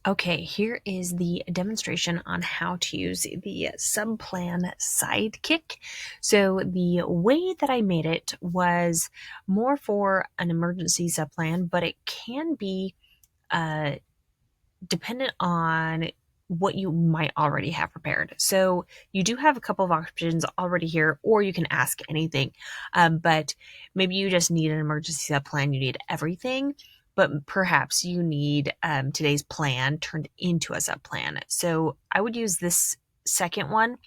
Okay, here is the demonstration on how to use the subplan Sidekick. So the way that I made it was more for an emergency subplan, but it can be uh, dependent on what you might already have prepared. So you do have a couple of options already here, or you can ask anything. But maybe you just need an emergency sub plan. You need everything, but perhaps you need today's plan turned into a sub plan. So I would use this second one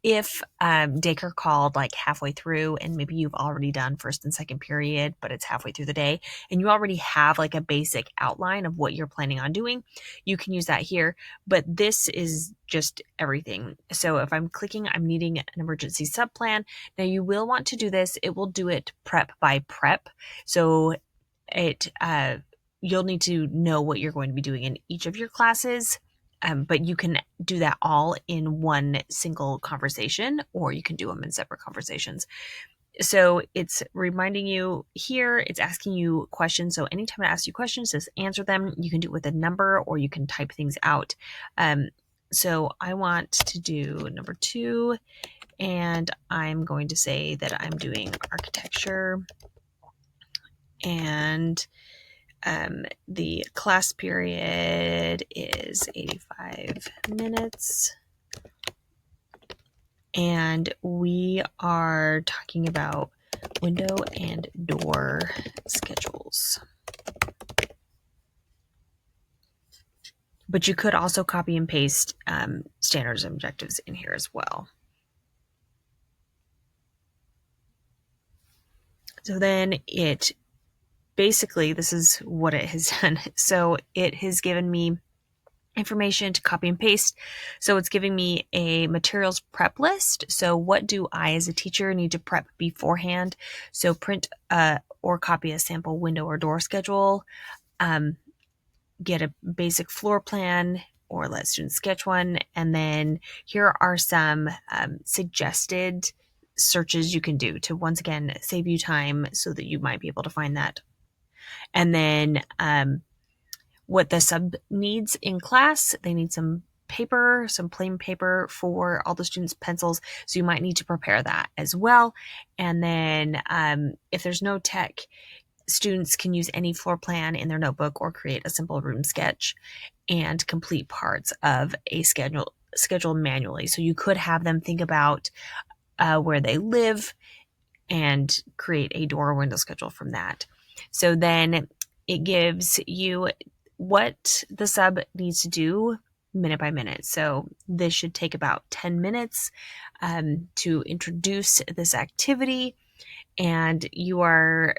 if daycare called like halfway through and maybe you've already done first and second period, but it's halfway through the day and you already have like a basic outline of what you're planning on doing, you can use that here. But this is just everything. So if I'm clicking, I'm needing an emergency sub plan. Now you will want to do this. It will do it prep by prep. So you'll need to know what you're going to be doing in each of your classes. But you can do that all in one single conversation, or you can do them in separate conversations. So it's reminding you here, it's asking you questions. So anytime it asks you questions, just answer them. You can do it with a number or you can type things out. So I want to do number 2, and I'm going to say that I'm doing architecture, and the class period is 85 minutes. And we are talking about window and door schedules. But you could also copy and paste standards and objectives in here as well. So then it basically, this is what it has done. So it has given me information to copy and paste. So it's giving me a materials prep list. So what do I as a teacher need to prep beforehand? So print or copy a sample window or door schedule, get a basic floor plan, or let students sketch one. And then here are some suggested searches you can do to, once again, save you time so that you might be able to find that. And then what the sub needs in class, they need some paper, some plain paper for all the students' pencils. So you might need to prepare that as well. And then if there's no tech, students can use any floor plan in their notebook or create a simple room sketch and complete parts of a schedule manually. So you could have them think about where they live and create a door or window schedule from that. So then it gives you what the sub needs to do minute by minute. So this should take about 10 minutes to introduce this activity. And you are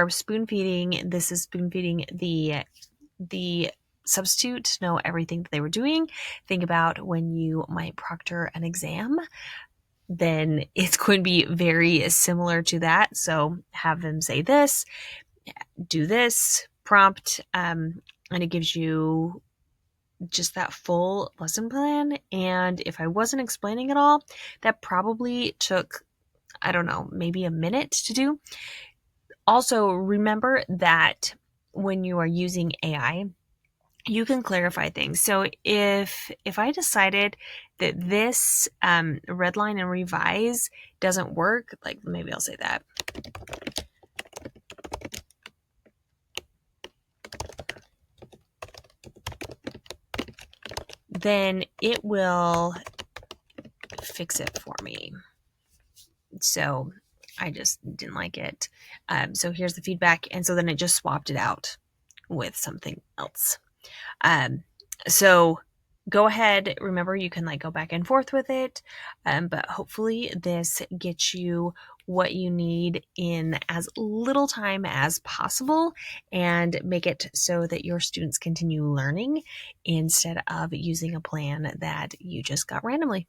spoon feeding. This is spoon feeding the substitute to know everything that they were doing. Think about when you might proctor an exam, then it's going to be very similar to that. So have them say this, do this, prompt, and it gives you just that full lesson plan. And if I wasn't explaining it all, that probably took, I don't know, maybe a minute to do. Also, remember that when you are using AI, you can clarify things. So if I decided that this redline and revise doesn't work, like maybe I'll say that. Then it will fix it for me. So I just didn't like it. So here's the feedback. And so then it just swapped it out with something else. So go ahead. Remember, you can go back and forth with it. But hopefully this gets you what you need in as little time as possible and make it so that your students continue learning instead of using a plan that you just got randomly.